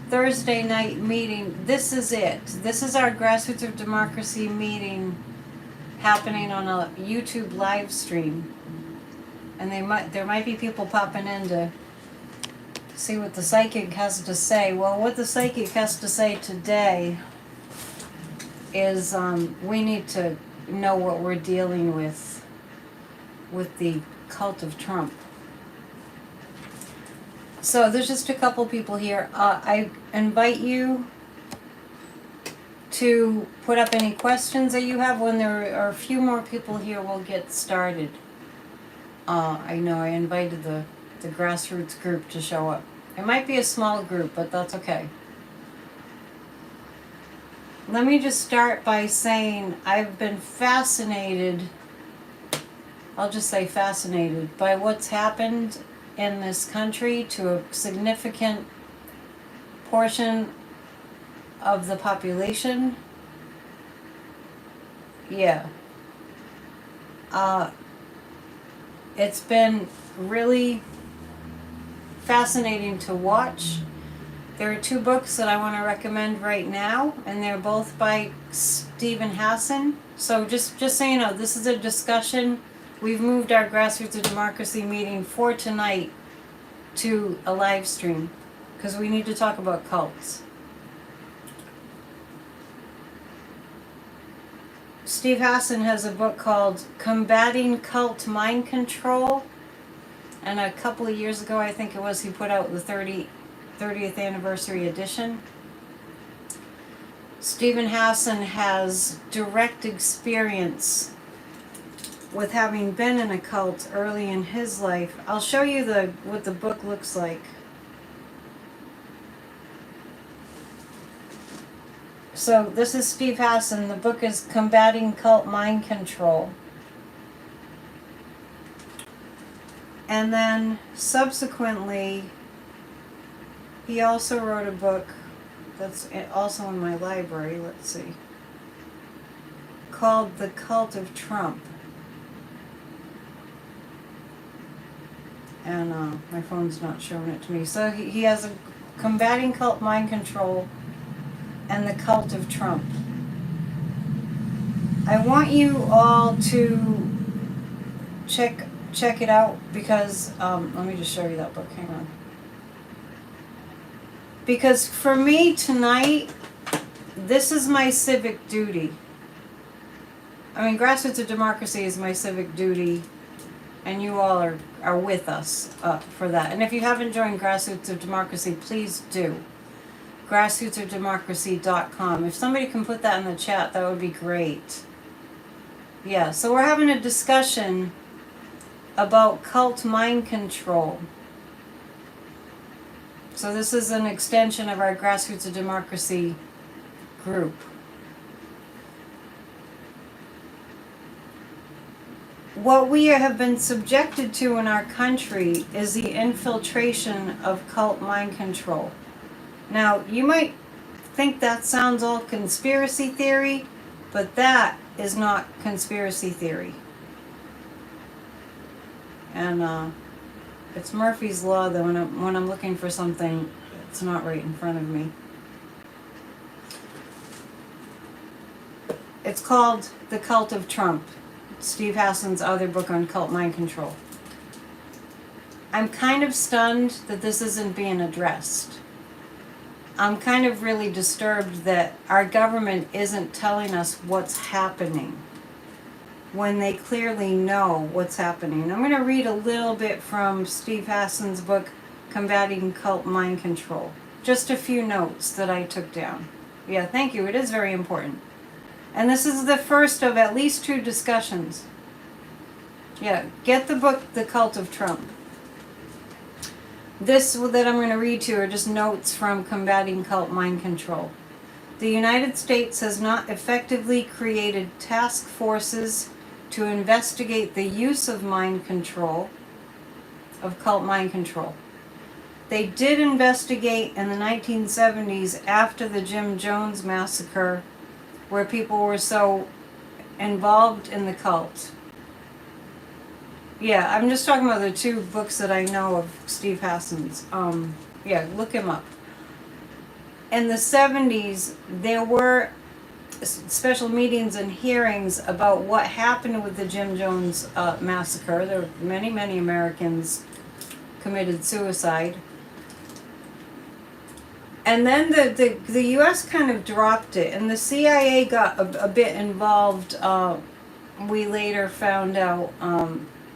Thursday night meeting. This is it. This is our Grassroots of Democracy meeting happening on a YouTube live stream. And there might be people popping in to see what the psychic has to say. Well, what the psychic has to say today is we need to know what we're dealing with the cult of Trump. So there's just a couple people here. I invite you to put up any questions that you have. When there are a few more people here, we'll get started. I know I invited the grassroots group to show up. It might be a small group, but that's okay. Let me just start by saying I've been fascinated, I'll just say fascinated, by what's happened in this country to a significant portion of the population. Yeah. It's been really fascinating to watch. There are two books that I want to recommend right now, and they're both by Stephen Hassan. So just so you know, this is a discussion. We've moved our Grassroots of Democracy meeting for tonight to a live stream because we need to talk about cults. Steve Hassan has a book called Combating Cult Mind Control, and a couple of years ago, I think it was, he put out the 30th anniversary edition. Stephen Hassan has direct experience with having been in a cult early in his life. I'll show you what the book looks like. So this is Steve Hassan. The book is Combating Cult Mind Control. And then subsequently, he also wrote a book that's also in my library, let's see, called The Cult of Trump. And my phone's not showing it to me. So he has a Combating Cult Mind Control and The Cult of Trump. I want you all to check it out because, let me just show you that book, hang on. Because for me tonight, this is my civic duty. I mean, Grassroots of Democracy is my civic duty, and you all are with us for that. And if you haven't joined Grassroots of Democracy, please do. grassrootsofdemocracy.com. If somebody can put that in the chat, that would be great. Yeah, so we're having a discussion about cult mind control. So this is an extension of our Grassroots of Democracy group. What we have been subjected to in our country is the infiltration of cult mind control. Now, you might think that sounds all conspiracy theory, but that is not conspiracy theory. And it's Murphy's Law, though, when I'm looking for something, it's not right in front of me. It's called The Cult of Trump, Steve Hassan's other book on cult mind control. I'm kind of stunned that this isn't being addressed. I'm kind of really disturbed that our government isn't telling us what's happening when they clearly know what's happening. I'm going to read a little bit from Steve Hassan's book, Combating Cult Mind Control. Just a few notes that I took down. Yeah, thank you. It is very important. And this is the first of at least 2 discussions. Yeah, get the book, The Cult of Trump. This that I'm going to read to you are just notes from Combating Cult Mind Control. The United States has not effectively created task forces to investigate the use of mind control, of cult mind control. They did investigate in the 1970s after the Jim Jones massacre, where people were so involved in the cult. Yeah, I'm just talking about the 2 books that I know of Steve Hassan's. Yeah, look him up. in the 70s, there were special meetings and hearings about what happened with the Jim Jones massacre. There were many Americans committed suicide. And then the U.S. kind of dropped it, and the CIA got a bit involved. We later found out,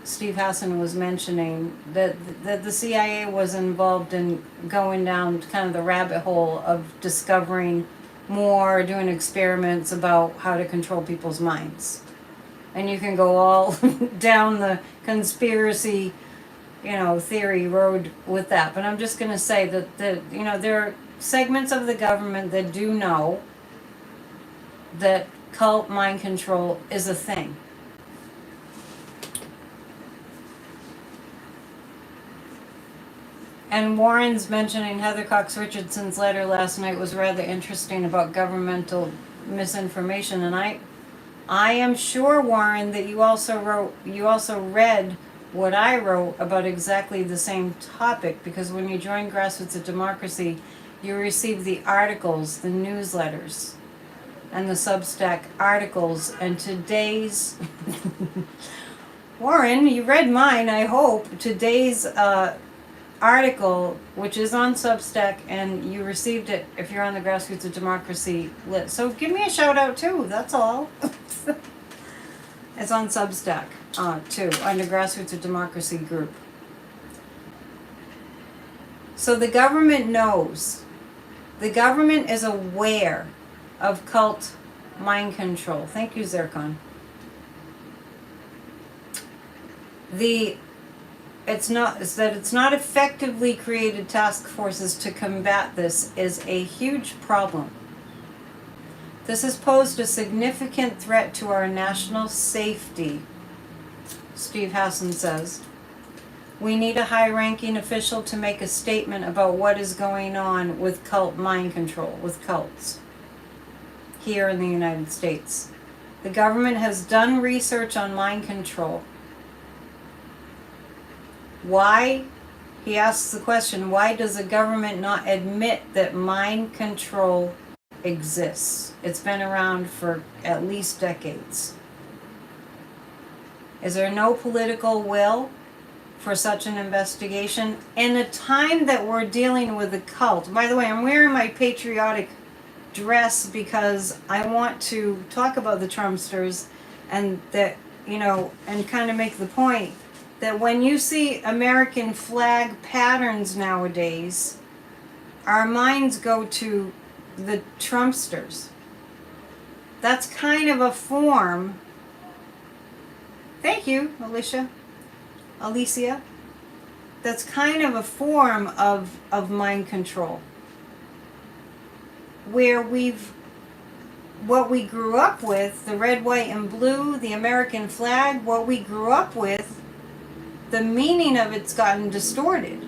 Steve Hassan was mentioning, that the CIA was involved in going down kind of the rabbit hole of discovering more, doing experiments about how to control people's minds. And you can go all down the conspiracy, theory road with that. But I'm just going to say that there are segments of the government that do know that cult mind control is a thing. And Warren's mentioning Heather Cox Richardson's letter last night was rather interesting about governmental misinformation. And I am sure, Warren, that you also read what I wrote about exactly the same topic, because when you join Grassroots of Democracy, you receive the articles, the newsletters, and the Substack articles. And today's Warren, you read mine, I hope. Today's article, which is on Substack, and you received it if you're on the Grassroots of Democracy list. So give me a shout out too, that's all. It's on Substack too, under Grassroots of Democracy group. So the government knows. The government is aware of cult mind control. Thank you, Zircon. It's not effectively created task forces to combat this is a huge problem. This has posed a significant threat to our national safety, Steve Hassan says. We need a high-ranking official to make a statement about what is going on with cult mind control, with cults, here in the United States. The government has done research on mind control. Why? He asks the question, why does the government not admit that mind control exists? It's been around for at least decades. Is there no political will for such an investigation in a time that we're dealing with a cult? By the way, I'm wearing my patriotic dress because I want to talk about the Trumpsters, and that, and kind of make the point that when you see American flag patterns nowadays, our minds go to the Trumpsters. That's kind of a form. Thank you, Alicia. That's kind of a form of mind control, where what we grew up with, the red, white, and blue, the American flag, what we grew up with, the meaning of it's gotten distorted.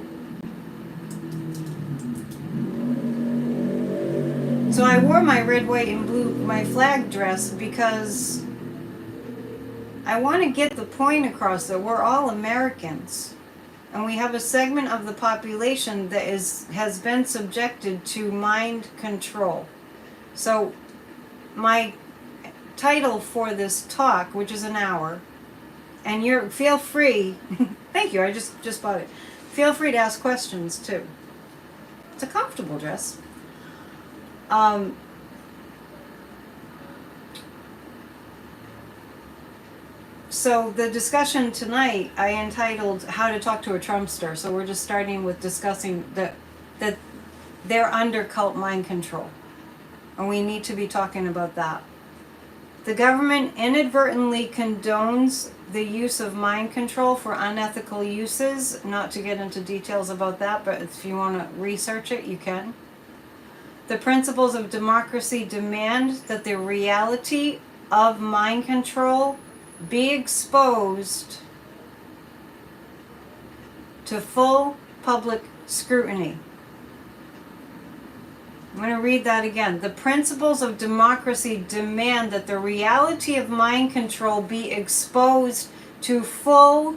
So I wore my red, white, and blue, my flag dress, because I want to get the point across that we're all Americans. And we have a segment of the population that has been subjected to mind control. So my title for this talk, which is an hour, and feel free, thank you, I just bought it. Feel free to ask questions too. It's a comfortable dress. So the discussion tonight, I entitled How to Talk to a Trumpster. So we're just starting with discussing that they're under cult mind control. And we need to be talking about that. The government inadvertently condones the use of mind control for unethical uses. Not to get into details about that, but if you want to research it, you can. The principles of democracy demand that the reality of mind control be exposed to full public scrutiny. I'm going to read that again. The principles of democracy demand that the reality of mind control be exposed to full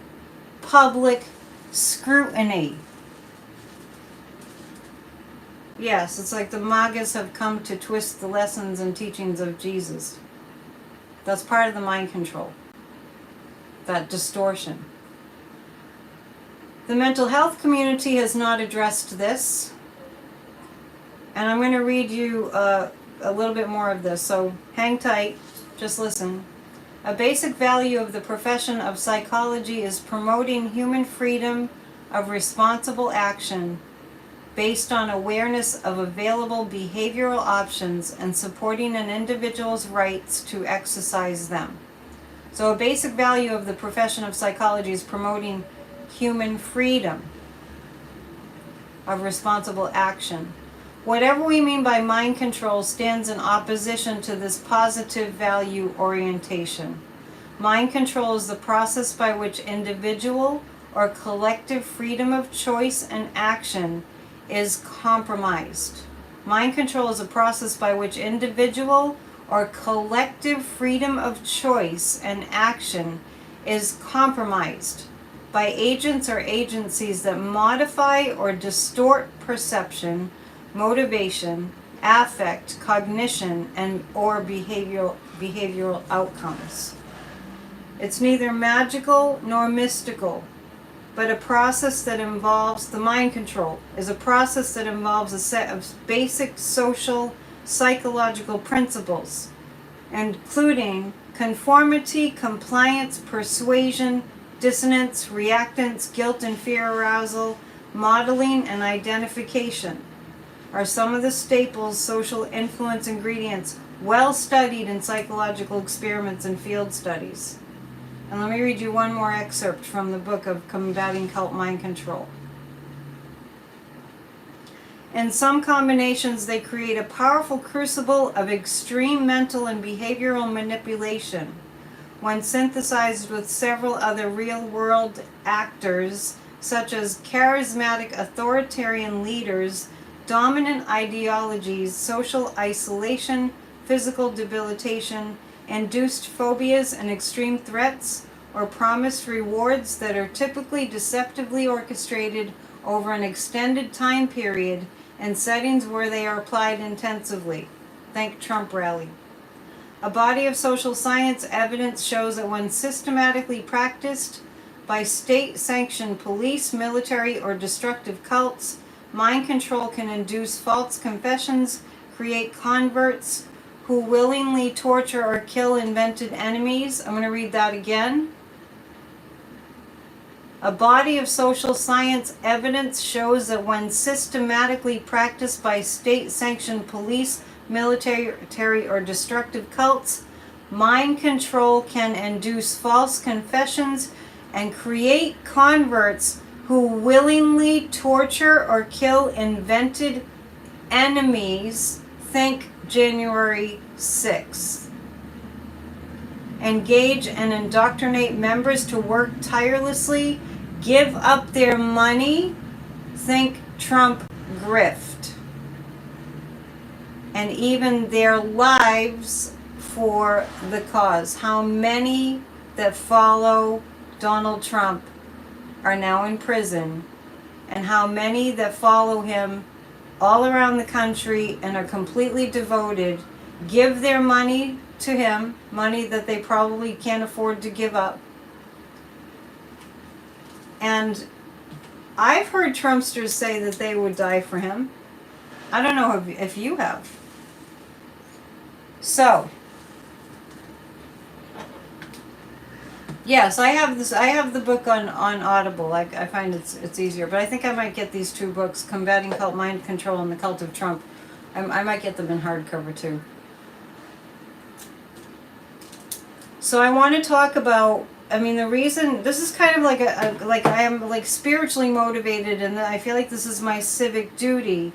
public scrutiny. Yes, it's like the magas have come to twist the lessons and teachings of Jesus. That's part of the mind control, that distortion. The mental health community has not addressed this. And I'm going to read you a little bit more of this, so hang tight, just listen. A basic value of the profession of psychology is promoting human freedom of responsible action based on awareness of available behavioral options and supporting an individual's rights to exercise them. So a basic value of the profession of psychology is promoting human freedom of responsible action. Whatever we mean by mind control stands in opposition to this positive value orientation. Mind control is the process by which individual or collective freedom of choice and action is compromised. Mind control is a process by which individual or collective freedom of choice and action is compromised by agents or agencies that modify or distort perception, motivation, affect, cognition, and or behavioral outcomes. It's neither magical nor mystical, but a process that involves the mind control is a process that involves a set of basic social psychological principles, including conformity, compliance, persuasion, dissonance, reactance, guilt and fear arousal, modeling, and identification are some of the staples social influence ingredients well studied in psychological experiments and field studies. And let me read you one more excerpt from the book of Combating Cult Mind Control. In some combinations, they create a powerful crucible of extreme mental and behavioral manipulation. When synthesized with several other real-world actors, such as charismatic authoritarian leaders, dominant ideologies, social isolation, physical debilitation, induced phobias and extreme threats, or promised rewards that are typically deceptively orchestrated over an extended time period and settings where they are applied intensively. Think Trump rally. A body of social science evidence shows that when systematically practiced by state-sanctioned police, military, or destructive cults, mind control can induce false confessions, create converts who willingly torture or kill invented enemies. I'm going to read that again. A body of social science evidence shows that when systematically practiced by state-sanctioned police, military, or destructive cults, mind control can induce false confessions and create converts who willingly torture or kill invented enemies. Think January 6th. Engage and indoctrinate members to work tirelessly, give up their money. Think Trump grift. And even their lives for the cause. How many that follow Donald Trump are now in prison, and how many that follow him all around the country and are completely devoted, give their money to him, money that they probably can't afford to give up. And I've heard Trumpsters say that they would die for him. I don't know if you have. So, yes, I have the book on Audible. I find it's easier, but I think I might get these two books, Combating Cult Mind Control and The Cult of Trump. I might get them in hardcover too. So I want to talk about, the reason, this is kind of like like I am like spiritually motivated, and I feel like this is my civic duty.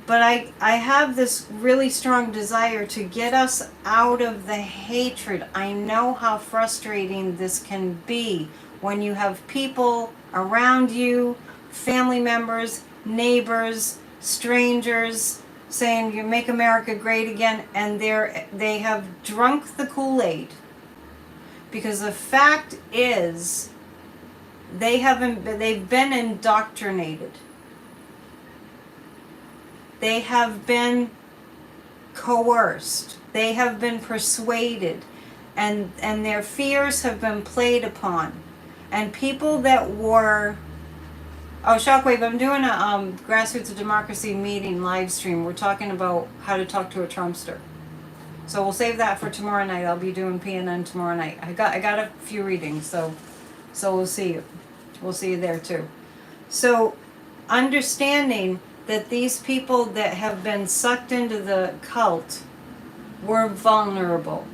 But I have this really strong desire to get us out of the hatred. I know how frustrating this can be when you have people around you, family members, neighbors, strangers, saying you make America great again, and they have drunk the Kool-Aid. Because the fact is, they've been indoctrinated. They have been coerced. They have been persuaded. And their fears have been played upon. And people that were... Oh, Shockwave, I'm doing a Grassroots of Democracy meeting live stream. We're talking about how to talk to a Trumpster. So we'll save that for tomorrow night. I'll be doing PNN tomorrow night. I got a few readings, so we'll see you. We'll see you there too. So understanding that these people that have been sucked into the cult were vulnerable.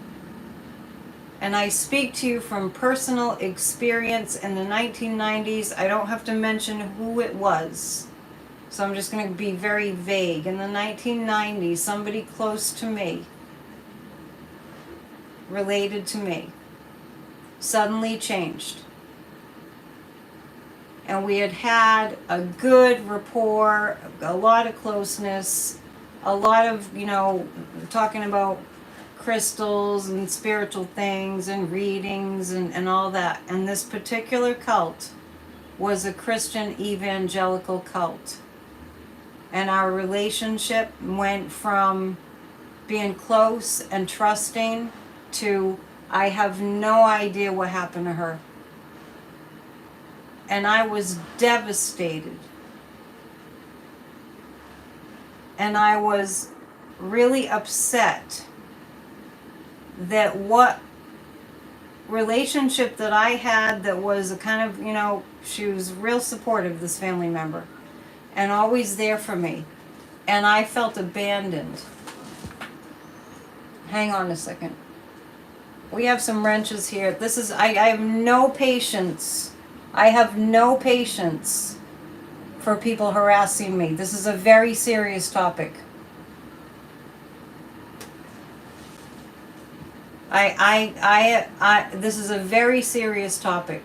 And I speak to you from personal experience in the 1990s. I don't have to mention who it was. So I'm just going to be very vague. In the 1990s, somebody close to me, related to me, suddenly changed. And we had a good rapport, a lot of closeness, a lot of, talking about crystals and spiritual things and readings and all that. And this particular cult was a Christian evangelical cult. And our relationship went from being close and trusting to I have no idea what happened to her. And I was devastated. And I was really upset that what relationship that I had that was a kind of, she was real supportive, this family member, and always there for me. And I felt abandoned. Hang on a second. We have some wrenches here. I have no patience. I have no patience for people harassing me. This is a very serious topic. This is a very serious topic.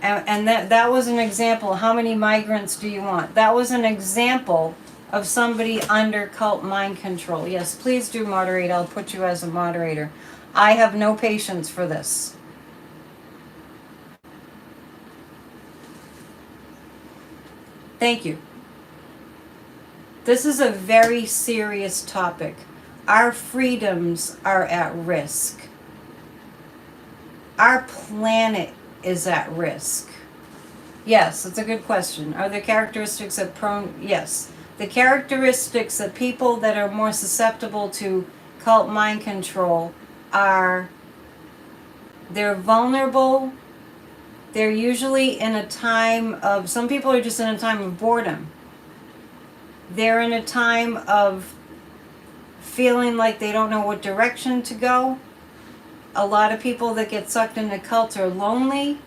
And that was an example. How many migrants do you want? That was an example of somebody under cult mind control. Yes, please do moderate. I'll put you as a moderator. I have no patience for this. Thank you. This is a very serious topic. Our freedoms are at risk. Our planet is at risk. Yes, it's a good question. Are there characteristics that prone? Yes. The characteristics of people that are more susceptible to cult mind control are they're vulnerable. They're usually in a time of, some people are just in a time of boredom. They're in a time of feeling like they don't know what direction to go. A lot of people that get sucked into cults are lonely.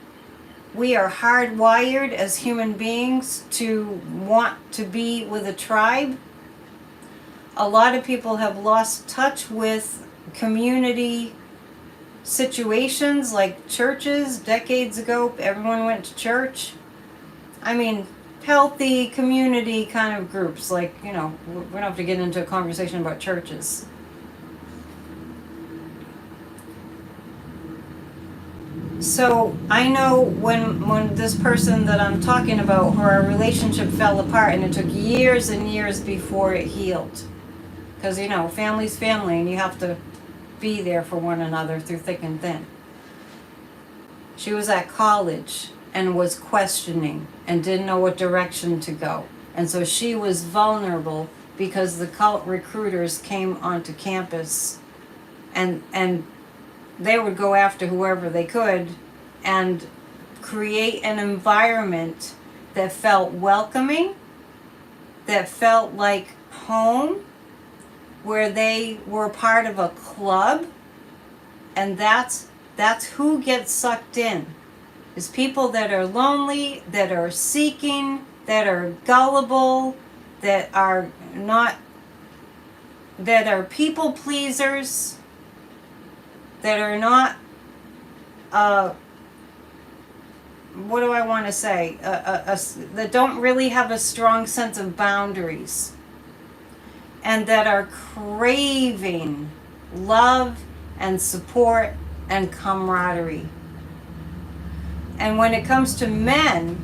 We are hardwired as human beings to want to be with a tribe. A lot of people have lost touch with community situations like churches. Decades ago, everyone went to church. I mean, healthy community kind of groups, like, we don't have to get into a conversation about churches. So I know when this person that I'm talking about, her relationship fell apart, and it took years and years before it healed. Because, family's family, and you have to be there for one another through thick and thin. She was at college and was questioning and didn't know what direction to go. And so she was vulnerable because the cult recruiters came onto campus and they would go after whoever they could and create an environment that felt welcoming, that felt like home, where they were part of a club. And that's who gets sucked in, is people that are lonely, that are seeking, that are gullible, that are people pleasers, that are not, what do I want to say, that don't really have a strong sense of boundaries, and that are craving love and support and camaraderie. And when it comes to men,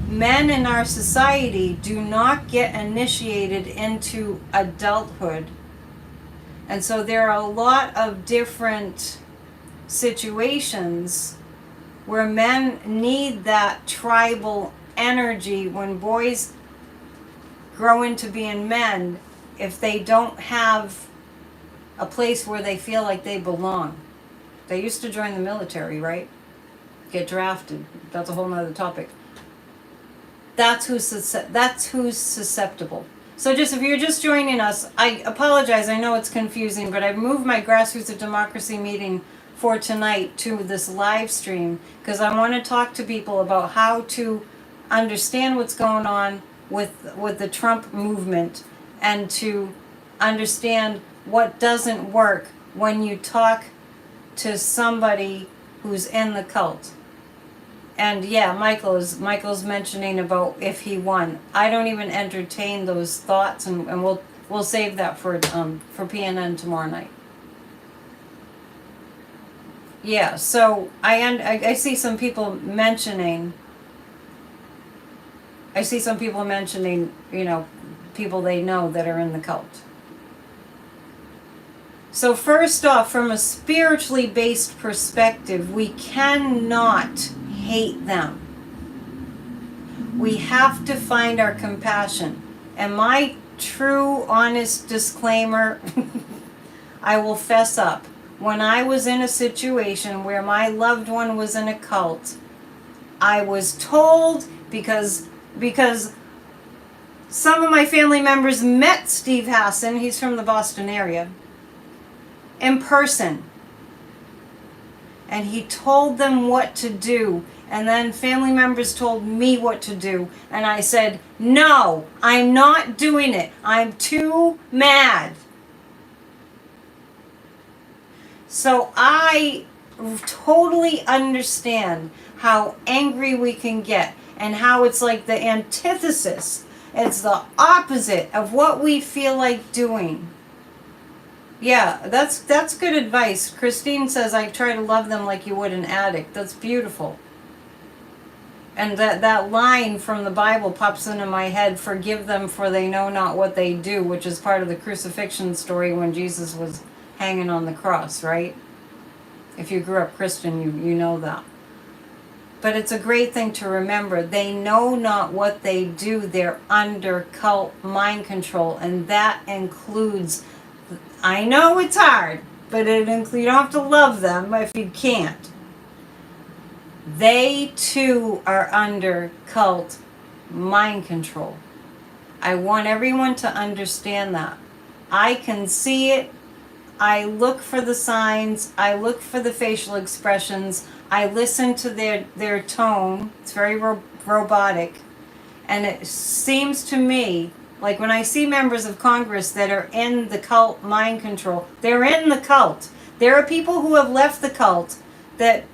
men in our society do not get initiated into adulthood. And so there are a lot of different situations where men need that tribal energy when boys grow into being men, if they don't have a place where they feel like they belong. They used to join the military, right? Get drafted. That's a whole nother topic. That's who's susceptible. So just if you're just joining us, I apologize. I know it's confusing, but I've moved my Grassroots of Democracy meeting for tonight to this live stream because I want to talk to people about how to understand what's going on with the Trump movement and to understand what doesn't work when you talk to somebody who's in the cult. And yeah, Michael's mentioning about if he won. I don't even entertain those thoughts, and we'll save that for PNN tomorrow night. Yeah, so I see some people mentioning. People they know that are in the cult. So first off, from a spiritually based perspective, we cannot hate them. We have to find our compassion. And my true, honest disclaimer, I will fess up. When I was in a situation where my loved one was in a cult, I was told because some of my family members met Steve Hassan, he's from the Boston area, in person. And he told them what to do. And then family members told me what to do. And I said, no, I'm not doing it. I'm too mad. So I totally understand how angry we can get and how it's like the antithesis. It's the opposite of what we feel like doing. Yeah, that's good advice. Christine says, I try to love them like you would an addict. That's beautiful. And that line from the Bible pops into my head, forgive them for they know not what they do, which is part of the crucifixion story when Jesus was hanging on the cross, right? If you grew up Christian, you know that. But it's a great thing to remember. They know not what they do. They're under cult mind control. And that includes, I know it's hard, but you don't have to love them if you can't. They too are under cult mind control. I want everyone to understand that. I can see it. I look for the signs. I look for the facial expressions. I listen to their tone. It's very robotic. And it seems to me, like when I see members of Congress that are in the cult mind control, they're in the cult. There are people who have left the cult that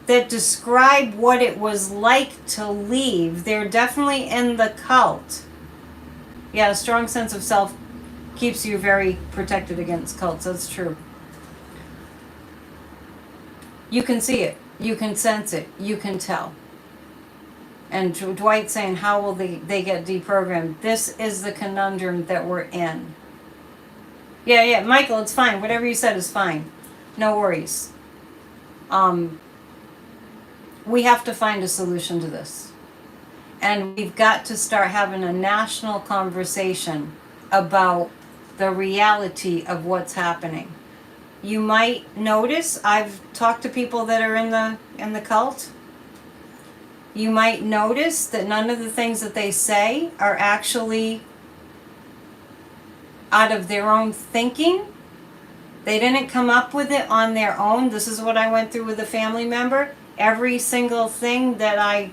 describe what it was like to leave. They're definitely in the cult. Yeah, a strong sense of self keeps you very protected against cults. That's true. You can see it. You can sense it. You can tell. And Dwight saying, how will they get deprogrammed? This is the conundrum that we're in. Yeah, Michael, it's fine. Whatever you said is fine. No worries. We have to find a solution to this. And we've got to start having a national conversation about the reality of what's happening. You might notice, I've talked to people that are in the cult. You might notice that none of the things that they say are actually out of their own thinking. They didn't come up with it on their own. This is what I went through with a family member. Every single thing that I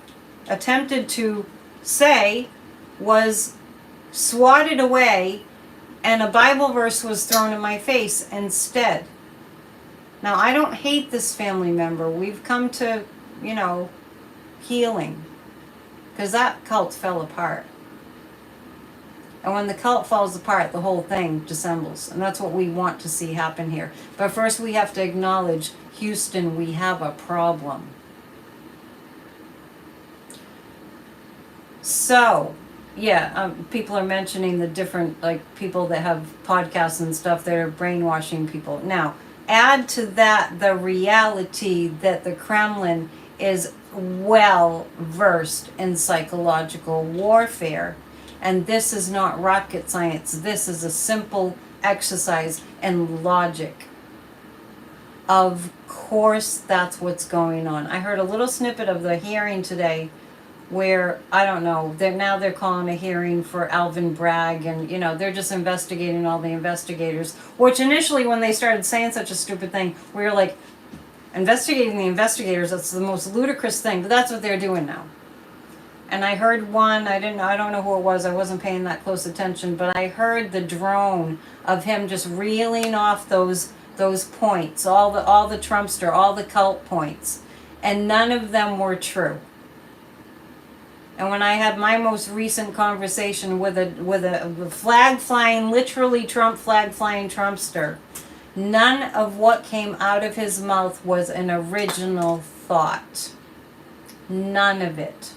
attempted to say was swatted away, and a Bible verse was thrown in my face instead. Now, I don't hate this family member. We've come to, healing, because that cult fell apart. And when the cult falls apart, the whole thing dissembles. And that's what we want to see happen here. But first we have to acknowledge, Houston, we have a problem. So, yeah, people are mentioning the different, like, people that have podcasts and stuff that are brainwashing people. Now, add to that the reality that the Kremlin is well versed in psychological warfare. And this is not rocket science. This is a simple exercise in logic. Of course, that's what's going on. I heard a little snippet of the hearing today where, I don't know, they're calling a hearing for Alvin Bragg, and they're just investigating all the investigators, which initially, when they started saying such a stupid thing, we were like, investigating the investigators, that's the most ludicrous thing, but that's what they're doing now. And I heard one, I don't know who it was, I wasn't paying that close attention, but I heard the drone of him just reeling off those points, all the Trumpster, all the cult points, and none of them were true. And when I had my most recent conversation with a flag flying, literally Trump flag flying Trumpster, none of what came out of his mouth was an original thought. None of it.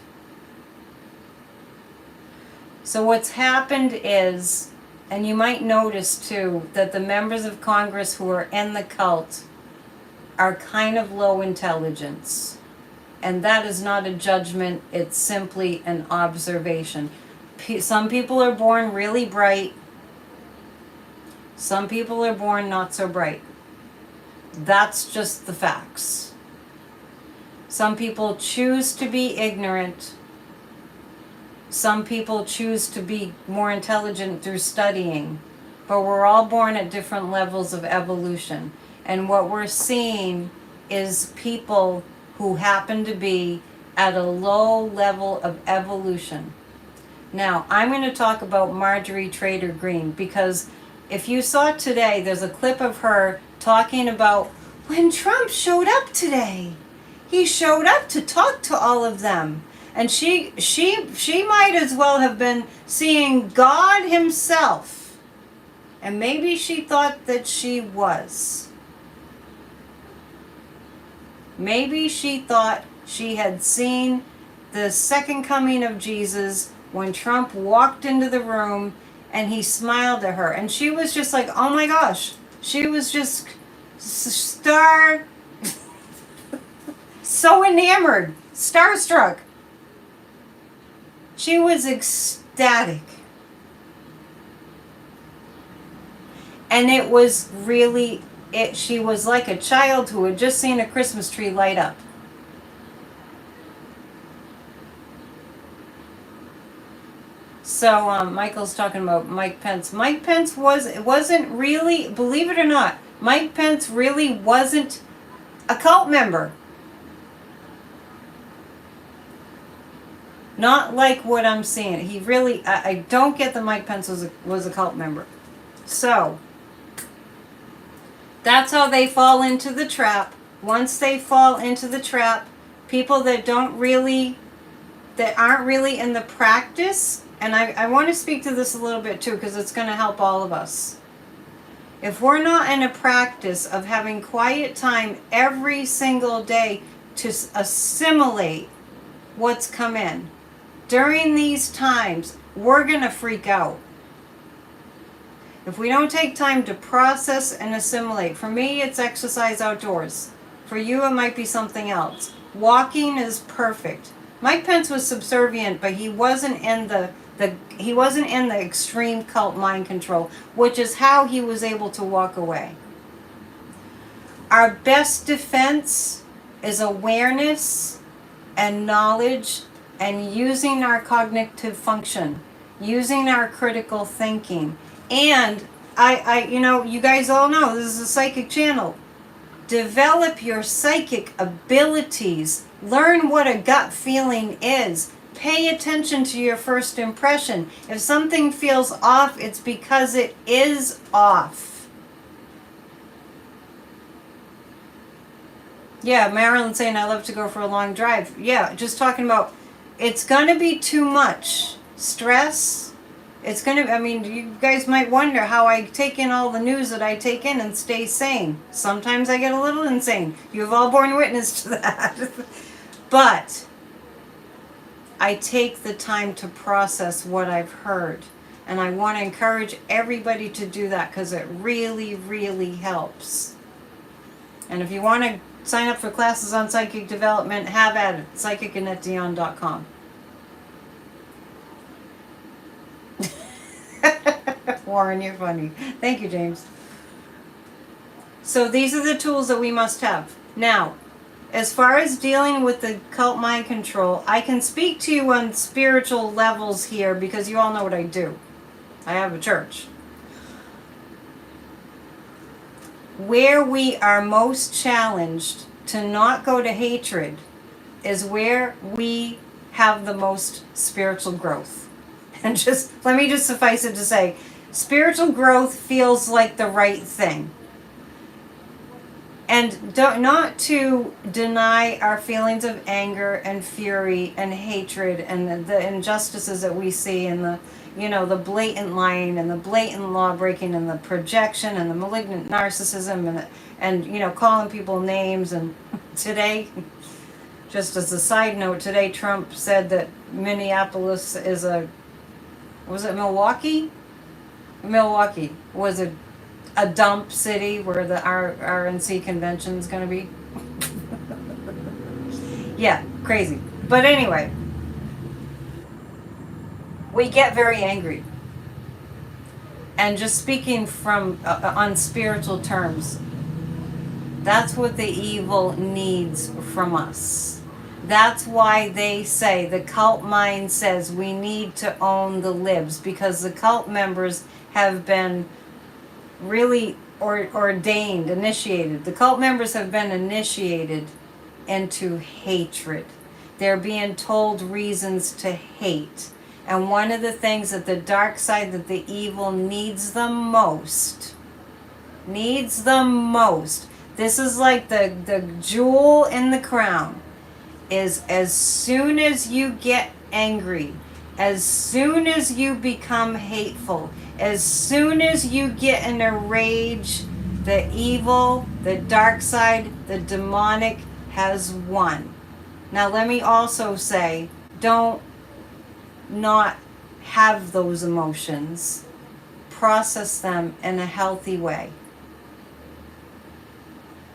So what's happened is, and you might notice too, that the members of Congress who are in the cult are kind of low intelligence. And that is not a judgment, it's simply an observation. Some people are born really bright. Some people are born not so bright. That's just the facts. Some people choose to be ignorant. Some people choose to be more intelligent through studying. But we're all born at different levels of evolution. And what we're seeing is people who happen to be at a low level of evolution. Now, I'm going to talk about Marjorie Taylor Greene, because if you saw today, there's a clip of her talking about when Trump showed up today. He showed up to talk to all of them. And she might as well have been seeing God himself. And maybe she thought that she was. Maybe she thought she had seen the second coming of Jesus when Trump walked into the room and he smiled at her. And she was just like, oh my gosh. She was just so enamored, starstruck. She was ecstatic. And it was really... she was like a child who had just seen a Christmas tree light up. So Michael's talking about Mike Pence. Mike Pence wasn't really, believe it or not, Mike Pence really wasn't a cult member. Not like what I'm seeing. He really, I don't get that Mike Pence was a cult member. So that's how they fall into the trap. Once they fall into the trap, people that aren't really in the practice, and I want to speak to this a little bit too, because it's going to help all of us. If we're not in a practice of having quiet time every single day to assimilate what's come in, during these times, we're going to freak out. If we don't take time to process and assimilate, for me it's exercise outdoors. For you it might be something else. Walking is perfect. Mike Pence was subservient, but he wasn't in the extreme cult mind control, which is how he was able to walk away. Our best defense is awareness and knowledge and using our cognitive function, using our critical thinking. And you guys all know this is a psychic channel. Develop your psychic abilities. Learn what a gut feeling is. Pay attention to your first impression. If something feels off, it's because it is off. Yeah, Marilyn saying I love to go for a long drive. Yeah, just talking about it's going to be too much stress. It's going to, you guys might wonder how I take in all the news that I take in and stay sane. Sometimes I get a little insane. You've all borne witness to that. But I take the time to process what I've heard. And I want to encourage everybody to do that because it really, really helps. And if you want to sign up for classes on psychic development, have at it. psychic.dion.com. Warren, you're funny. Thank you, James. So these are the tools that we must have. Now, as far as dealing with the cult mind control, I can speak to you on spiritual levels here because you all know what I do. I have a church. Where we are most challenged to not go to hatred is where we have the most spiritual growth. And let me just suffice it to say, spiritual growth feels like the right thing. And not to deny our feelings of anger and fury and hatred and the injustices that we see and the blatant lying and the blatant law breaking and the projection and the malignant narcissism and calling people names. And today, just as a side note, today Trump said that Minneapolis is was it Milwaukee? Milwaukee was a dump city where the RNC convention is going to be. Yeah, crazy. But anyway, we get very angry. And just speaking from on spiritual terms, that's what the evil needs from us. That's why they say, the cult mind says we need to own the libs, because the cult members have been really ordained, initiated. The cult members have been initiated into hatred. They're being told reasons to hate. And one of the things that the dark side, that the evil needs the most, this is like the jewel in the crown, is as soon as you get angry, as soon as you become hateful, as soon as you get in a rage, the evil, the dark side, the demonic has won. Now let me also say, don't not have those emotions. Process them in a healthy way.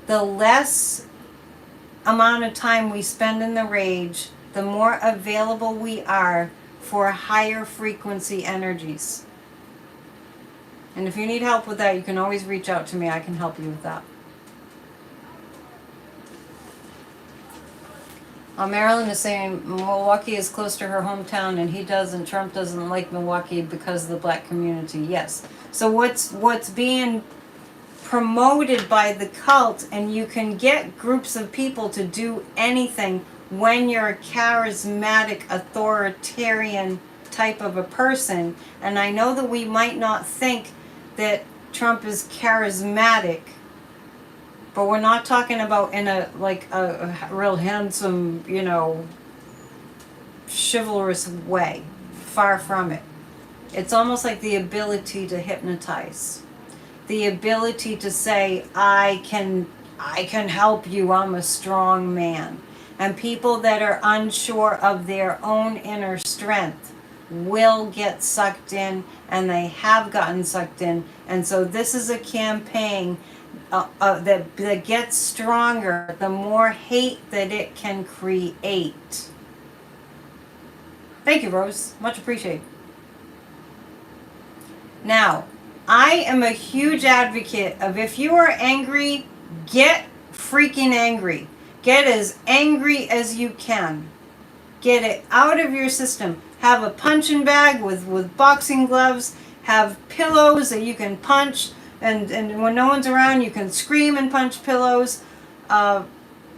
The less amount of time we spend in the rage, the more available we are for higher frequency energies. And if you need help with that, you can always reach out to me. I can help you with that. Marilyn is saying Milwaukee is close to her hometown, and Trump doesn't like Milwaukee because of the black community. Yes. So what's being promoted by the cult, and you can get groups of people to do anything when you're a charismatic, authoritarian type of a person. And I know that we might not think that Trump is charismatic, but we're not talking about in a real handsome, chivalrous way. Far from it. It's almost like the ability to hypnotize. The ability to say, I can help you, I'm a strong man. And people that are unsure of their own inner strength will get sucked in, and they have gotten sucked in. And so this is a campaign that gets stronger the more hate that it can create. Thank you, Rose. Much appreciated. Now, I am a huge advocate of, if you are angry, get freaking angry. Get as angry as you can. Get it out of your system. Have a punching bag with boxing gloves. Have pillows that you can punch. And when no one's around, you can scream and punch pillows.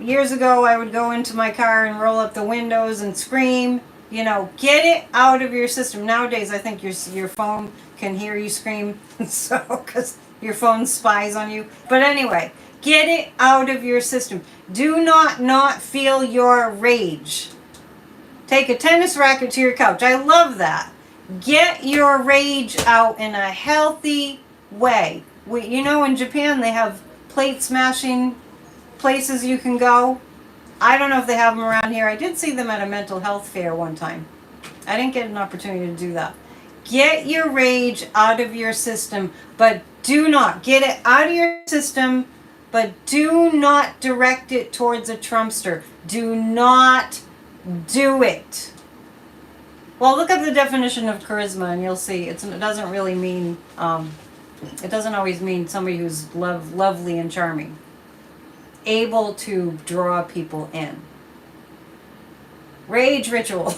Years ago, I would go into my car and roll up the windows and scream. Get it out of your system. Nowadays, I think your phone can hear you scream, because your phone spies on you. But anyway, get it out of your system. Do not feel your rage. Take a tennis racket to your couch. I love that. Get your rage out in a healthy way. In Japan, they have plate smashing places you can go. I don't know if they have them around here. I did see them at a mental health fair one time. I didn't get an opportunity to do that. Get your rage out of your system, but do not get it out of your system, but do not direct it towards a Trumpster. Do not do it. Well, look up the definition of charisma and you'll see it doesn't really mean, it doesn't always mean somebody who's lovely and charming. Able to draw people in. Rage ritual.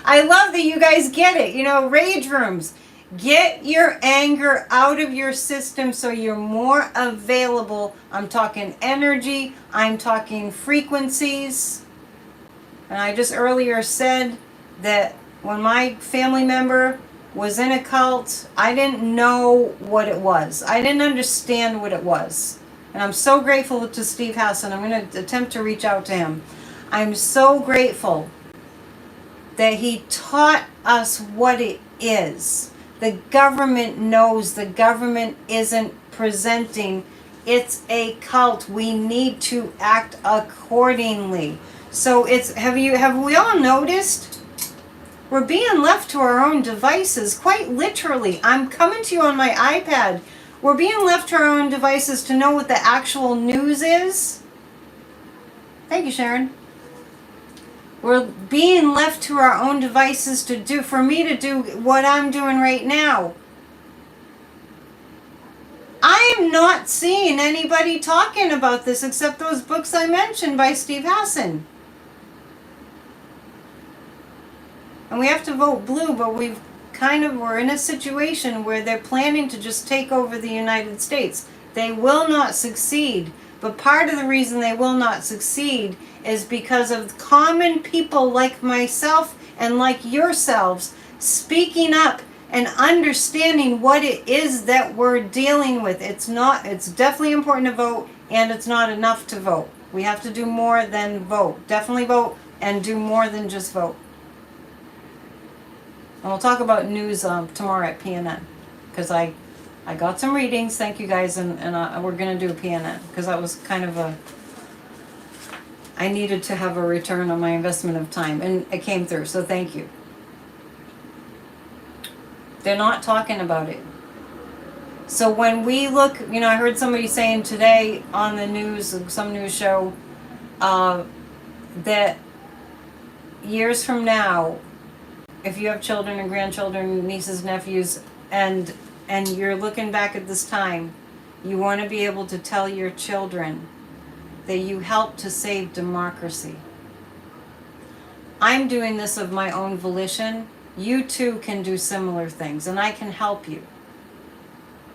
I love that you guys get it. You know, rage rooms. Get your anger out of your system so you're more available. I'm talking energy. I'm talking frequencies. And I just earlier said that when my family member was in a cult, I didn't know what it was. I didn't understand what it was. And I'm so grateful to Steve Hassan. I'm going to attempt to reach out to him. I'm so grateful that he taught us what it is. The government knows. The government isn't presenting. It's a cult. We need to act accordingly. So have we all noticed? We're being left to our own devices, quite literally. I'm coming to you on my iPad. We're being left to our own devices to know what the actual news is. Thank you, Sharon. We're being left to our own devices for me to do what I'm doing right now. I am not seeing anybody talking about this except those books I mentioned by Steve Hassan. And we have to vote blue, but we're in a situation where they're planning to just take over the United States. They will not succeed. But part of the reason they will not succeed is because of common people like myself and like yourselves speaking up and understanding what it is that we're dealing with. It's definitely important to vote, and it's not enough to vote. We have to do more than vote. Definitely vote and do more than just vote. And we'll talk about news tomorrow at PNN, because I got some readings, thank you guys, and we're going to do a PNN, because that was kind of I needed to have a return on my investment of time, and it came through, so thank you. They're not talking about it. So when we look, I heard somebody saying today on the news, some news show, that years from now, if you have children and grandchildren, nieces, nephews, and you're looking back at this time, you want to be able to tell your children that you helped to save democracy. I'm doing this of my own volition. You too can do similar things, and I can help you.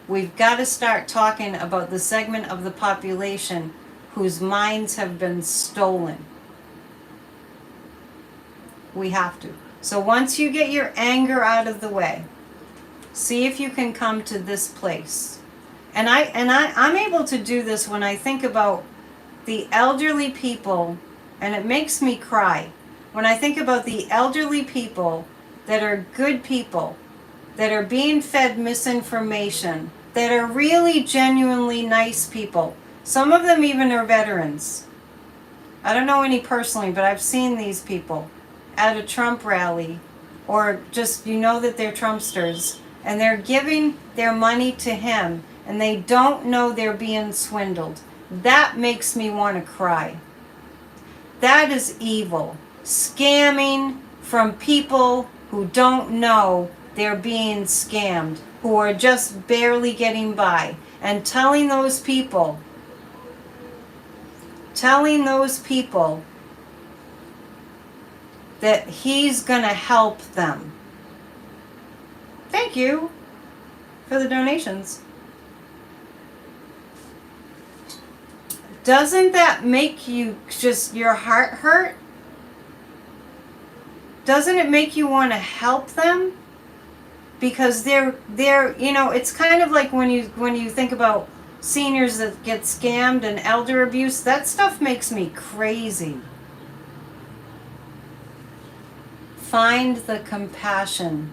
We've got to start talking about the segment of the population whose minds have been stolen. We have to. So once you get your anger out of the way, see if you can come to this place. And I'm able to do this when I think about the elderly people, and it makes me cry. When I think about the elderly people that are good people, that are being fed misinformation, that are really genuinely nice people. Some of them even are veterans. I don't know any personally, but I've seen these people at a Trump rally, or just, that they're Trumpsters, and they're giving their money to him, and they don't know they're being swindled. That makes me want to cry. That is evil. Scamming from people who don't know they're being scammed, who are just barely getting by, and telling those people that he's going to help them. Thank you for the donations. Doesn't that make you just your heart hurt? Doesn't it make you want to help them? Because they're it's kind of like when you think about seniors that get scammed and elder abuse, that stuff makes me crazy. Find the compassion.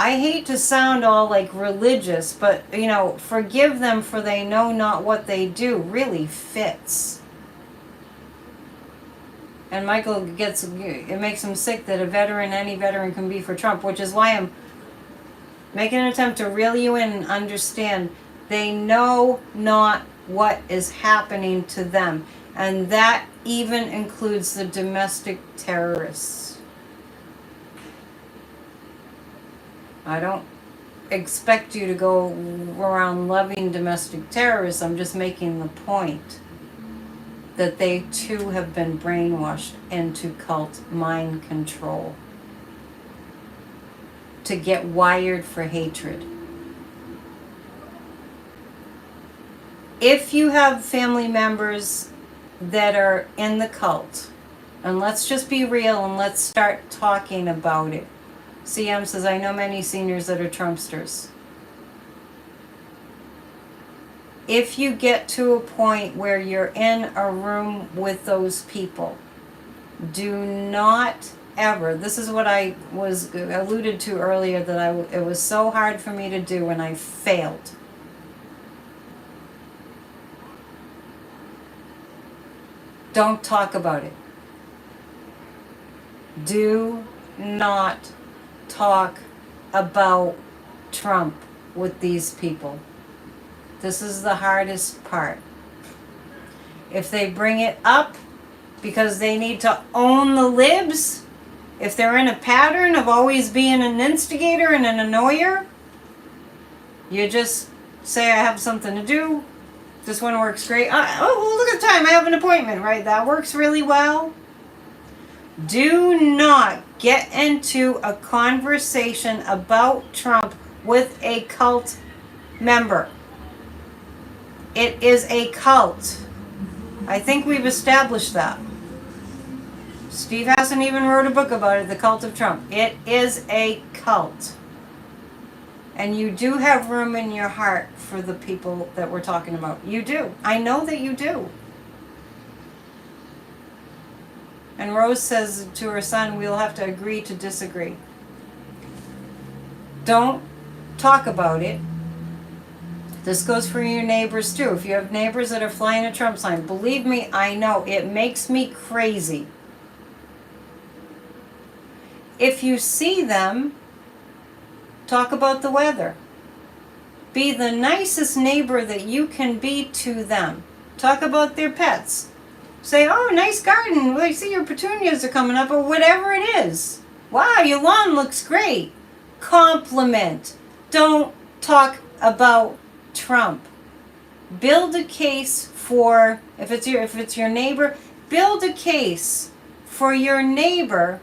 I hate to sound all like religious, but forgive them for they know not what they do really fits. And Michael it makes him sick that any veteran can be for Trump, which is why I'm making an attempt to reel you in and understand they know not what is happening to them. And that even includes the domestic terrorists. I don't expect you to go around loving domestic terrorists. I'm just making the point that they too have been brainwashed into cult mind control to get wired for hatred. If you have family members that are in the cult, and let's just be real and let's start talking about it. CM says, I know many seniors that are Trumpsters. If you get to a point where you're in a room with those people, do not ever, this is what I was alluded to earlier, that it was so hard for me to do and I failed. Don't talk about it. Do not talk about Trump with these people. This is the hardest part. If they bring it up because they need to own the libs, if they're in a pattern of always being an instigator and an annoyer, you just say, I have something to do. This one works great. Oh, look at the time. I have an appointment, right? That works really well. Do not get into a conversation about Trump with a cult member. It is a cult. I think we've established that. Steve Hassan even wrote a book about it, The Cult of Trump. It is a cult. And you do have room in your heart for the people that we're talking about. You do. I know that you do. And Rose says to her son, we'll have to agree to disagree. Don't talk about it. This goes for your neighbors too. If you have neighbors that are flying a Trump sign, believe me, I know. It makes me crazy. If you see them, talk about the weather. Be the nicest neighbor that you can be to them. Talk about their pets. Say, oh, nice garden. Well, I see your petunias are coming up, or whatever it is. Wow, your lawn looks great. Compliment. Don't talk about Trump. Build a case for, if it's your neighbor, build a case for your neighbor.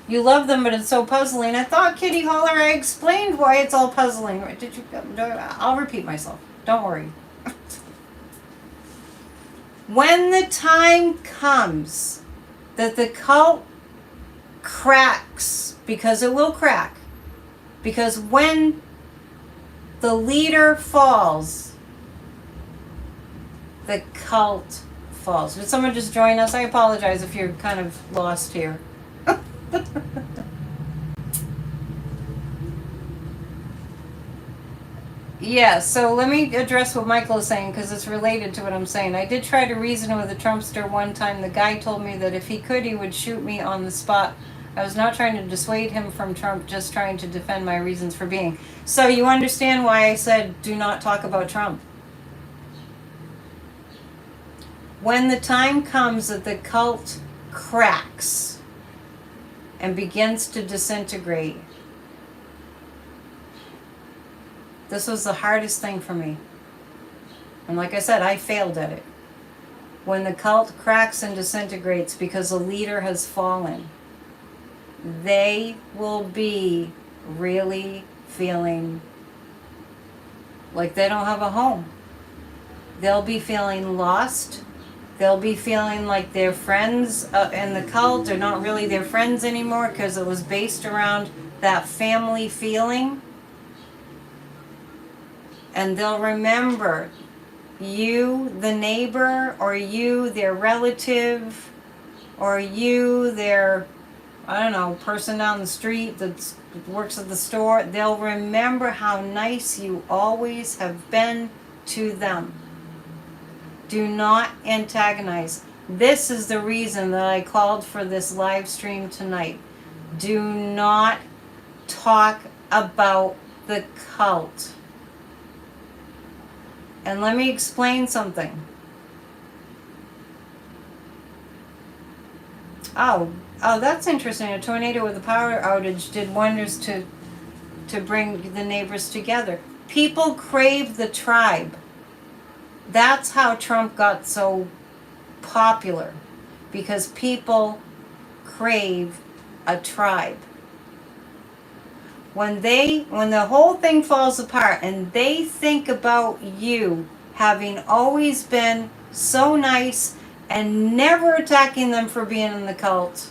You love them, but it's so puzzling. I thought, Kitty Holler, I explained why it's all puzzling. Did you? I'll repeat myself. Don't worry. When the time comes that the cult cracks, because it will crack, because when the leader falls, the cult falls. Did someone just join us? I apologize if you're kind of lost here. Yeah, so let me address what Michael is saying because it's related to what I'm saying. I did try to reason with a Trumpster one time. The guy told me that if he could, he would shoot me on the spot. I was not trying to dissuade him from Trump, just trying to defend my reasons for being. So you understand why I said do not talk about Trump. When the time comes that the cult cracks and begins to disintegrate, this was the hardest thing for me. And like I said, I failed at it. When the cult cracks and disintegrates because a leader has fallen, they will be really feeling like they don't have a home. They'll be feeling lost. They'll be feeling like their friends in the cult are not really their friends anymore because it was based around that family feeling. And they'll remember you, the neighbor, or you, their relative, or you, their I don't know, person down the street that works at the store, they'll remember how nice you always have been to them. Do not antagonize. This is the reason that I called for this live stream tonight. Do not talk about the cult. And let me explain something. Oh, that's interesting. A tornado with a power outage did wonders to bring the neighbors together. People crave the tribe. That's how Trump got so popular, because people crave a tribe. When the whole thing falls apart and they think about you having always been so nice and never attacking them for being in the cult,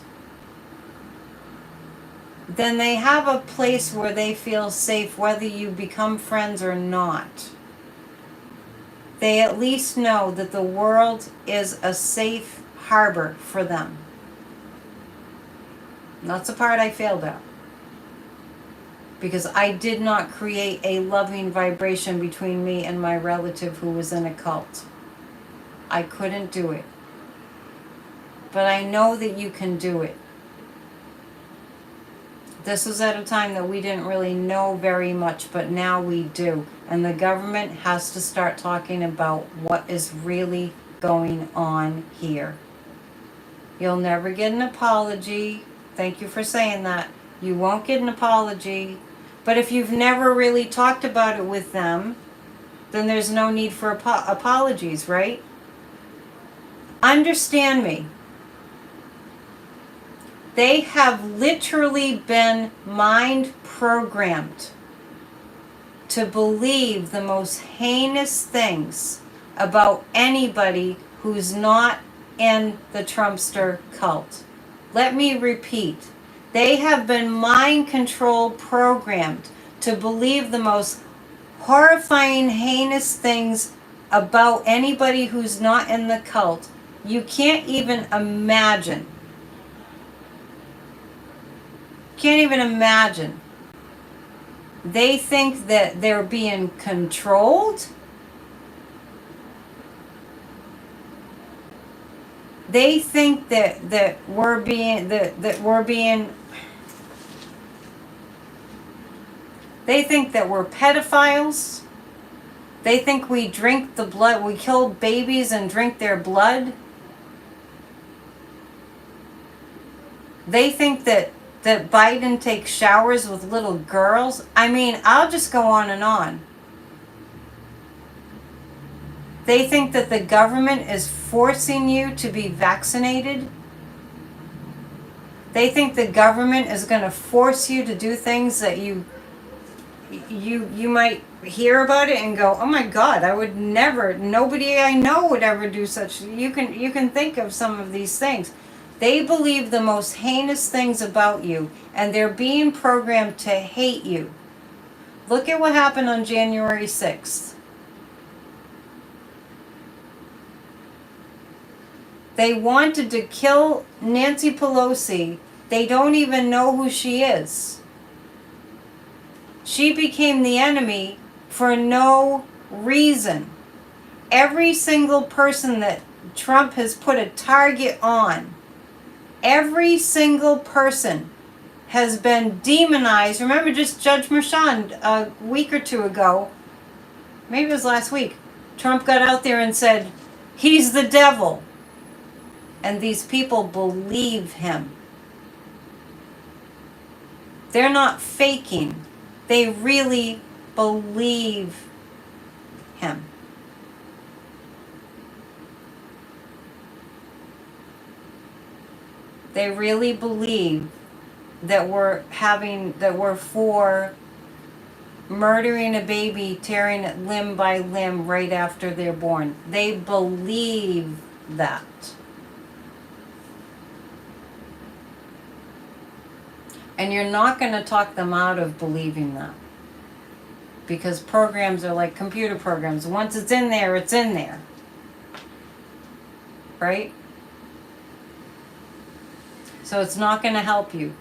then they have a place where they feel safe whether you become friends or not. They at least know that the world is a safe harbor for them. And that's the part I failed at. Because I did not create a loving vibration between me and my relative who was in a cult. I couldn't do it. But I know that you can do it. This was at a time that we didn't really know very much, but now we do. And the government has to start talking about what is really going on here. You'll never get an apology. Thank you for saying that. You won't get an apology. But if you've never really talked about it with them, then there's no need for apologies, right? Understand me. They have literally been mind programmed to believe the most heinous things about anybody who's not in the Trumpster cult. Let me repeat. They have been mind control programmed to believe the most horrifying, heinous things about anybody who's not in the cult. You can't even imagine. Can't even imagine. They think that they're being controlled. They think that we're being they think that we're pedophiles. They think we drink the blood, we kill babies and drink their blood. They think that Biden takes showers with little girls. I mean, I'll just go on and on. They think that the government is forcing you to be vaccinated. They think the government is going to force you to do things that you might hear about it and go, oh my God, I would never, nobody I know would ever do such. You can think of some of these things. They believe the most heinous things about you, and they're being programmed to hate you. Look at what happened on January 6th. They wanted to kill Nancy Pelosi. They don't even know who she is. She became the enemy for no reason. Every single person that Trump has put a target on, every single person has been demonized. Remember just Judge Merchan a week or two ago, maybe it was last week, Trump got out there and said, he's the devil. And these people believe him. They're not faking. They really believe him. They really believe that we're for murdering a baby, tearing it limb by limb right after they're born. They believe that. And you're not going to talk them out of believing that. Because programs are like computer programs. Once it's in there, it's in there. Right? So it's not going to help you.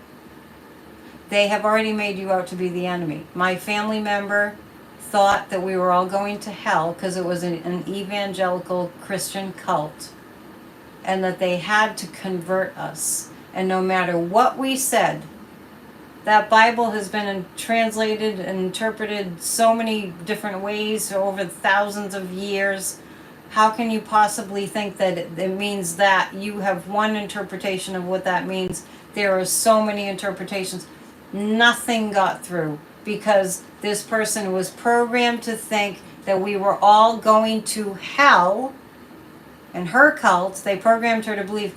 They have already made you out to be the enemy. My family member thought that we were all going to hell because it was an evangelical Christian cult, and that they had to convert us. And no matter what we said, that Bible has been translated and interpreted so many different ways over thousands of years. How can you possibly think that it means that? You have one interpretation of what that means. There are so many interpretations. Nothing got through because this person was programmed to think that we were all going to hell. And her cult, they programmed her to believe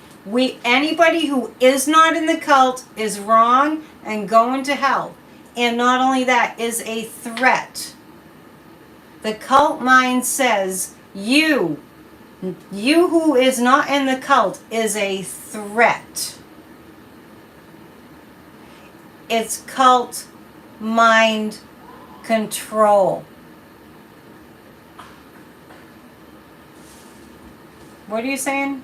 anybody who is not in the cult is wrong and going to hell. And not only that, is a threat. The cult mind says you who is not in the cult is a threat. It's cult mind control. What are you saying?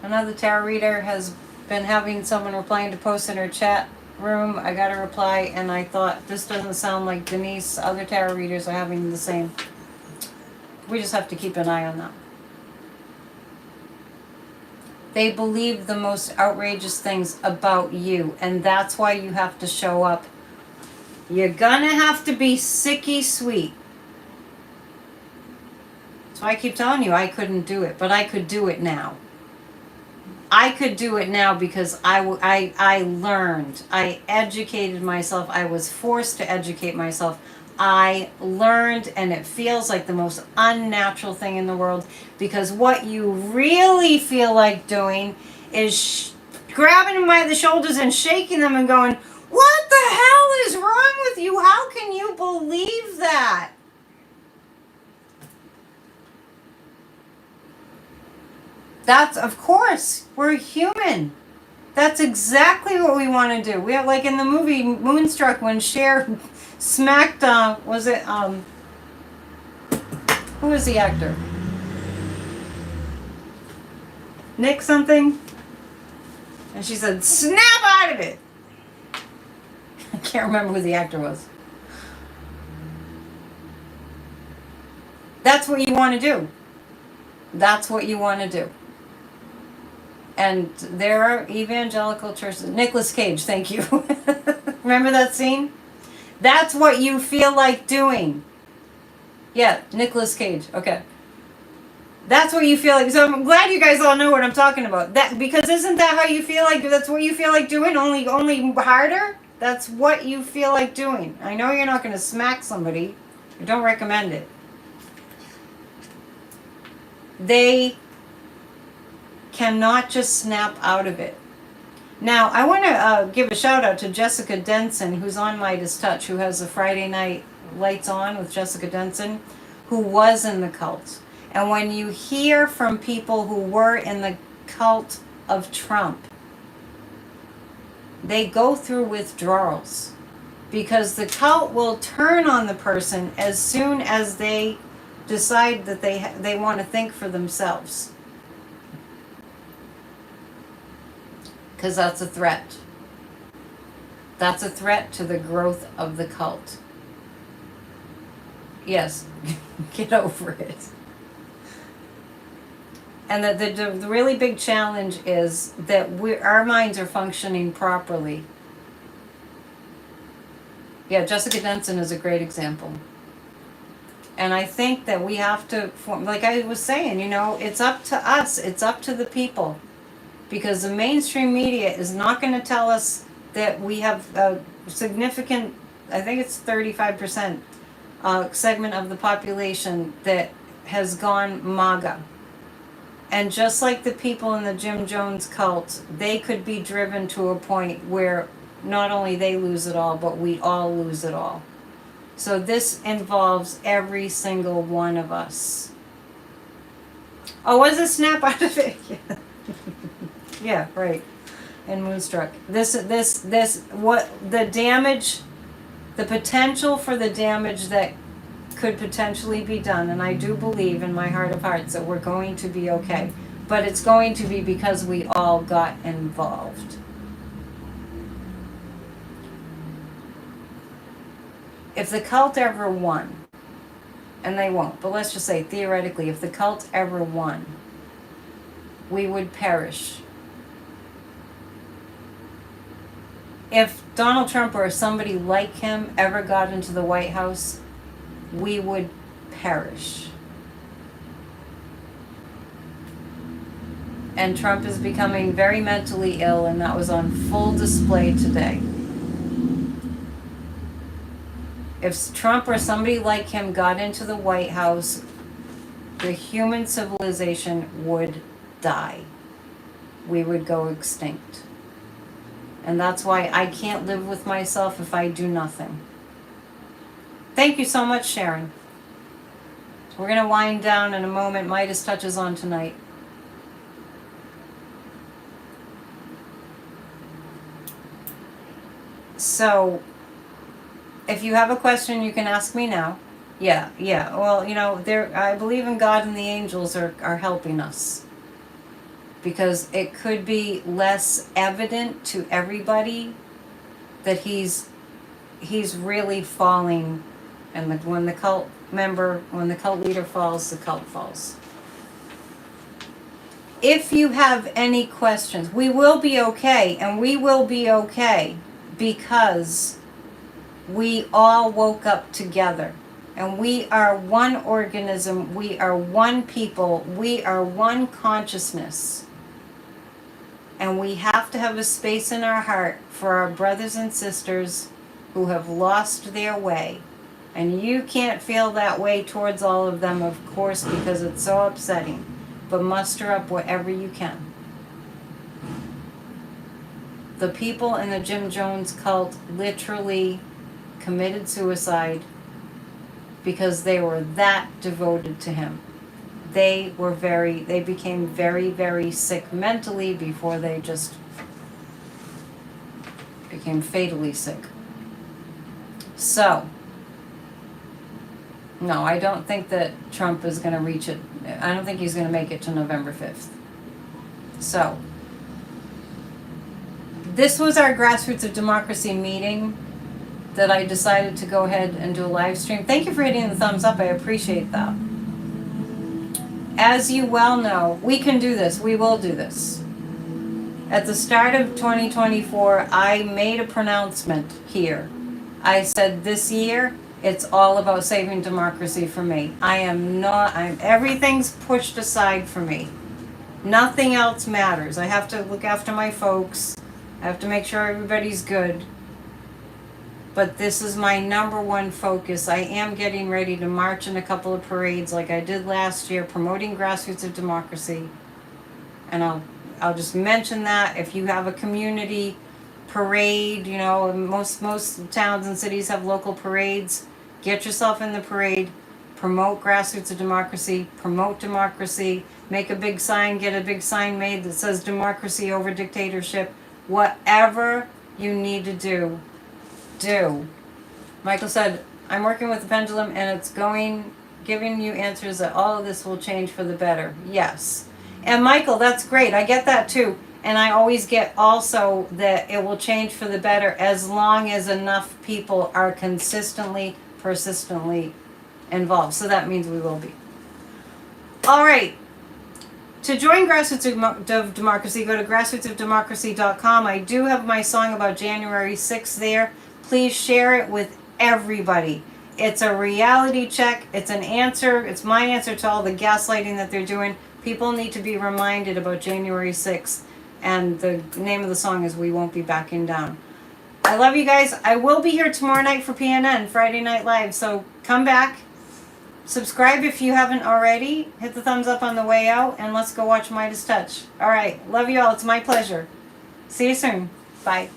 Another tarot reader has been having someone replying to posts in her chat room. I got a reply and I thought, this doesn't sound like Denise. Other tarot readers are having the same. We just have to keep an eye on that. They believe the most outrageous things about you, and that's why you have to show up. You're gonna have to be sicky sweet. So I keep telling you I couldn't do it, but I could do it now. I could do it now because I learned. I educated myself. I was forced to educate myself. I learned, and it feels like the most unnatural thing in the world, because what you really feel like doing is grabbing them by the shoulders and shaking them and going, what the hell is wrong with you? How can you believe that? That's, of course, we're human. That's exactly what we want to do. We have, like in the movie Moonstruck, when Cher smacked, who was the actor? Nick something? And she said, snap out of it! I can't remember who the actor was. That's what you want to do. That's what you want to do. And there are evangelical churches. Nicolas Cage, thank you. Remember that scene? That's what you feel like doing. Yeah, Nicolas Cage. Okay. That's what you feel like. So I'm glad you guys all know what I'm talking about. That, because isn't that how you feel like? That's what you feel like doing, only harder? That's what you feel like doing. I know you're not going to smack somebody. I don't recommend it. They cannot just snap out of it. Now, I want to give a shout out to Jessica Denson, who's on Midas Touch, who has the Friday night Lights On with Jessica Denson, who was in the cult. And when you hear from people who were in the cult of Trump, they go through withdrawals, because the cult will turn on the person as soon as they decide that they want to think for themselves. Because that's a threat. That's a threat to the growth of the cult. Yes, get over it. And the really big challenge is that our minds are functioning properly. Yeah, Jessica Denson is a great example. And I think that we have to, like I was saying, it's up to us. It's up to the people. Because the mainstream media is not going to tell us that we have a significant, I think it's 35% segment of the population that has gone MAGA. And just like the people in the Jim Jones cult, they could be driven to a point where not only they lose it all, but we all lose it all. So this involves every single one of us. Oh, was it snap out of it? Yeah. Yeah, right. And Moonstruck. What the damage, the potential for the damage that could potentially be done, and I do believe in my heart of hearts that we're going to be okay. But it's going to be because we all got involved. if the cult ever won, and they won't, but let's just say theoretically, if the cult ever won, we would perish. If Donald Trump or somebody like him ever got into the White House, we would perish. And Trump is becoming very mentally ill, and that was on full display today. If Trump or somebody like him got into the White House, the human civilization would die. We would go extinct. And that's why I can't live with myself if I do nothing. Thank you so much, Sharon. We're going to wind down in a moment. Midas touches on tonight. So, if you have a question, you can ask me now. Yeah. Well, I believe in God and the angels are helping us. Because it could be less evident to everybody that he's really falling, and when the cult leader falls, the cult falls. If you have any questions, we will be okay, and we will be okay because we all woke up together. And we are one organism, we are one people, we are one consciousness. And we have to have a space in our heart for our brothers and sisters who have lost their way. And you can't feel that way towards all of them, of course, because it's so upsetting. But muster up whatever you can. The people in the Jim Jones cult literally committed suicide because they were that devoted to him. They became very, very sick mentally before they just became fatally sick. So, no, I don't think that Trump is going to reach it. I don't think he's going to make it to November 5th. So, this was our Grassroots of Democracy meeting that I decided to go ahead and do a live stream. Thank you for hitting the thumbs up. I appreciate that. As you well know, we can do this. We will do this. At the start of 2024, I made a pronouncement here. I said this year, it's all about saving democracy for me. Everything's pushed aside for me. Nothing else matters. I have to look after my folks. I have to make sure everybody's good. But this is my number one focus. I am getting ready to march in a couple of parades like I did last year, promoting Grassroots of Democracy. And I'll just mention that if you have a community parade, most towns and cities have local parades. Get yourself in the parade. Promote Grassroots of Democracy. Promote democracy. Make a big sign. Get a big sign made that says democracy over dictatorship. Whatever you need to do. Michael said, I'm working with the pendulum and it's giving you answers that all of this will change for the better. Yes. And Michael, that's great. I get that too. And I always get also that it will change for the better as long as enough people are consistently, persistently involved. So that means we will be. All right. To join Grassroots of Democracy, go to grassrootsofdemocracy.com. I do have my song about January 6th there. Please share it with everybody. It's a reality check. It's an answer. It's my answer to all the gaslighting that they're doing. People need to be reminded about January 6th. And the name of the song is We Won't Be Backing Down. I love you guys. I will be here tomorrow night for PNN, Friday Night Live. So come back. Subscribe if you haven't already. Hit the thumbs up on the way out. And let's go watch Midas Touch. All right. Love you all. It's my pleasure. See you soon. Bye.